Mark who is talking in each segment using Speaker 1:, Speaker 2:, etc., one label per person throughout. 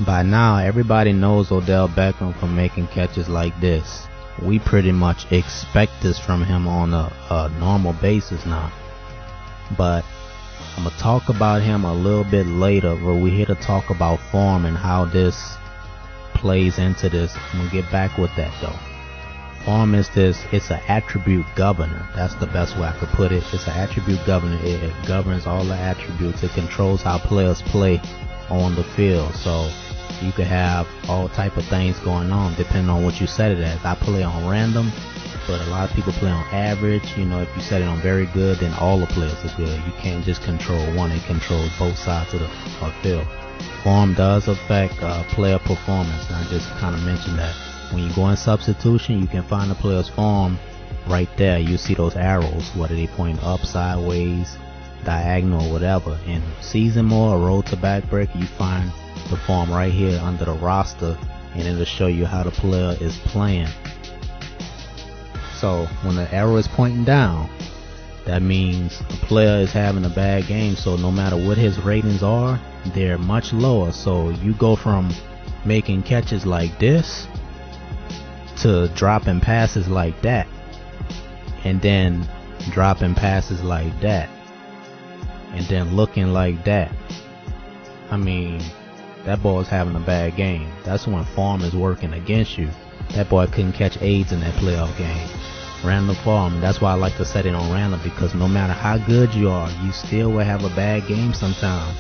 Speaker 1: By now, everybody knows Odell Beckham from making catches like this. We pretty much expect this from him on a normal basis now. But I'm going to talk about him a little bit later, but we're here to talk about form and how this plays into this. I'm going to get back with that though. Form is this, it's an attribute governor. That's the best way I could put it. It's an attribute governor. It governs all the attributes. It controls how players play on the field. So you could have all type of things going on depending on what you set it as. I play on random, but a lot of people play on average. You know, if you set it on very good, then all the players are good. You can't just control one, it controls both sides of the field. Form does affect player performance, and I just kind of mentioned that. When you go in substitution, you can find the player's form right there. You see those arrows, whether they point up, sideways, diagonal, or whatever. In Season More or Road to Backbreaker, you find the form right here under the roster, and it'll show you how the player is playing. So when the arrow is pointing down, that means the player is having a bad game. So no matter what his ratings are, they're much lower. So you go from making catches like this to dropping passes like that, and then dropping passes like that, and then looking like that. I mean, that boy's having a bad game. That's when form is working against you. That boy couldn't catch AIDS in that playoff game. Random form. That's why I like to set it on random, because no matter how good you are, you still will have a bad game sometimes.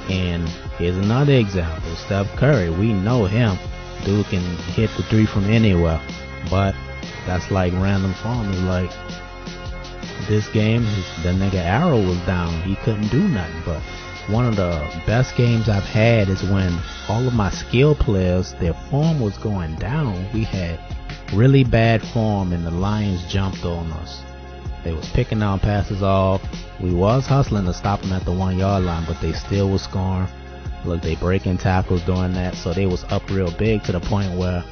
Speaker 1: And here's another example. Steph Curry, we know him. Dude can hit the three from anywhere, but that's like random form. Is like this game, the nigga arrow was down. He couldn't do nothing. But one of the best games I've had is when all of my skill players, their form was going down. We had really bad form, and the Lions jumped on us. They was picking down passes off. We was hustling to stop them at the 1 yard line, but they still was scoring. Look, they breaking tackles doing that, so they was up real big to the point where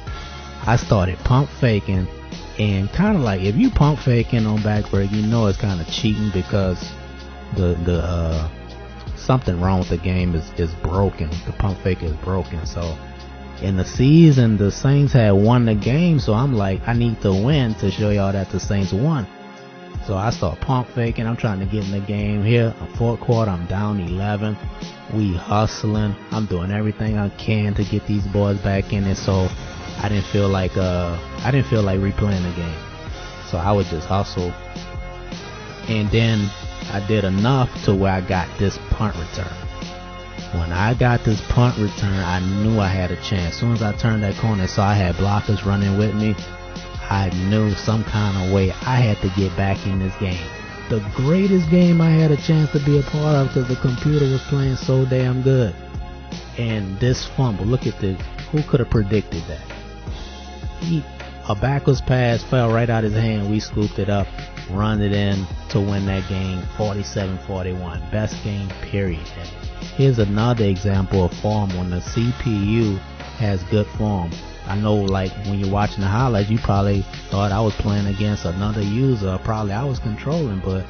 Speaker 1: I started pump faking. And kind of like, if you pump faking on Backbreaker, you know it's kind of cheating, because the something wrong with the game is broken. The pump fake is broken. So in the season, the Saints had won the game, so I'm like, I need to win to show y'all that the Saints won. So I start pump faking. I'm trying to get in the game here. Fourth quarter, I'm down 11. We hustling. I'm doing everything I can to get these boys back in it. So I didn't feel like replaying the game. So I would just hustle. And then I did enough to where I got this punt return. When I got this punt return, I knew I had a chance. As soon as I turned that corner, so I had blockers running with me. I knew some kind of way I had to get back in this game. The greatest game I had a chance to be a part of, because the computer was playing so damn good. And this fumble, look at this. Who could have predicted that? A backwards pass fell right out his hand. We scooped it up, run it in to win that game 47-41. Best game, period. And here's another example of form when the CPU has good form. I know, like, when you're watching the highlights, you probably thought I was playing against another user. Probably I was controlling, but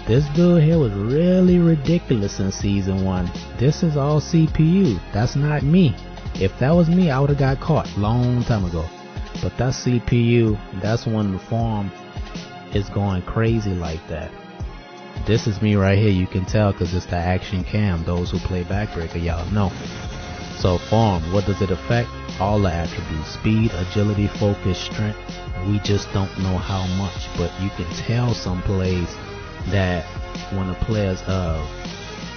Speaker 1: this dude here was really ridiculous in Season 1. This is all CPU. That's not me. If that was me, I would have got caught long time ago. But that's CPU. That's when the form is going crazy like that. This is me right here. You can tell because it's the action cam. Those who play Backbreaker, y'all know. So form, what does it affect? All the attributes: speed, agility, focus, strength. We just don't know how much, but you can tell some plays that when a player's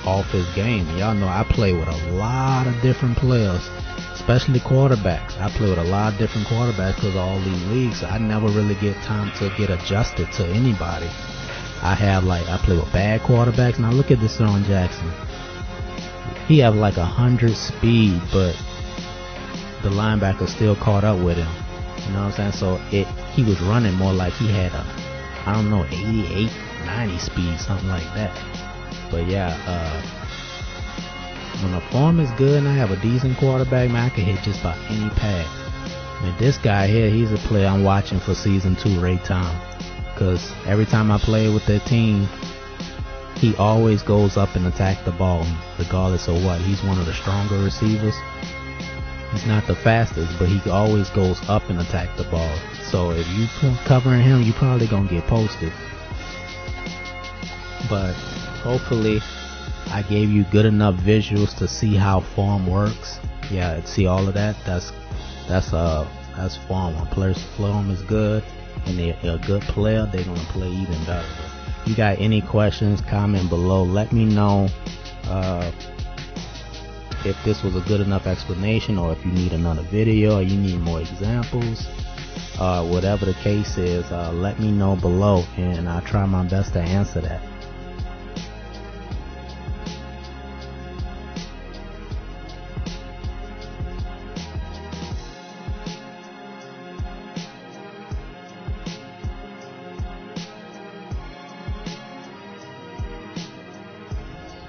Speaker 1: off his game. Y'all know I play with a lot of different players, especially quarterbacks. I play with a lot of different quarterbacks because of all these leagues. So I never really get time to get adjusted to anybody. I play with bad quarterbacks. Now look at this Deshaun Jackson. He have like 100 speed, but the linebacker still caught up with him. You know what I'm saying? So he was running more like he had 88, 90 speed, something like that. But yeah, when the form is good and I have a decent quarterback, man, I can hit just about any pad. And this guy here, he's a player I'm watching for Season 2 right time. Because every time I play with that team, he always goes up and attack the ball, regardless of what. He's one of the stronger receivers. He's not the fastest, but he always goes up and attack the ball. So if you covering him, you probably gonna get posted. But hopefully I gave you good enough visuals to see how form works. Yeah, see all of that. That's form. When players' form is good and they're a good player, they're gonna play even better. If you got any questions, comment below. Let me know if this was a good enough explanation, or if you need another video, or you need more examples. Whatever the case is, let me know below, and I'll try my best to answer that.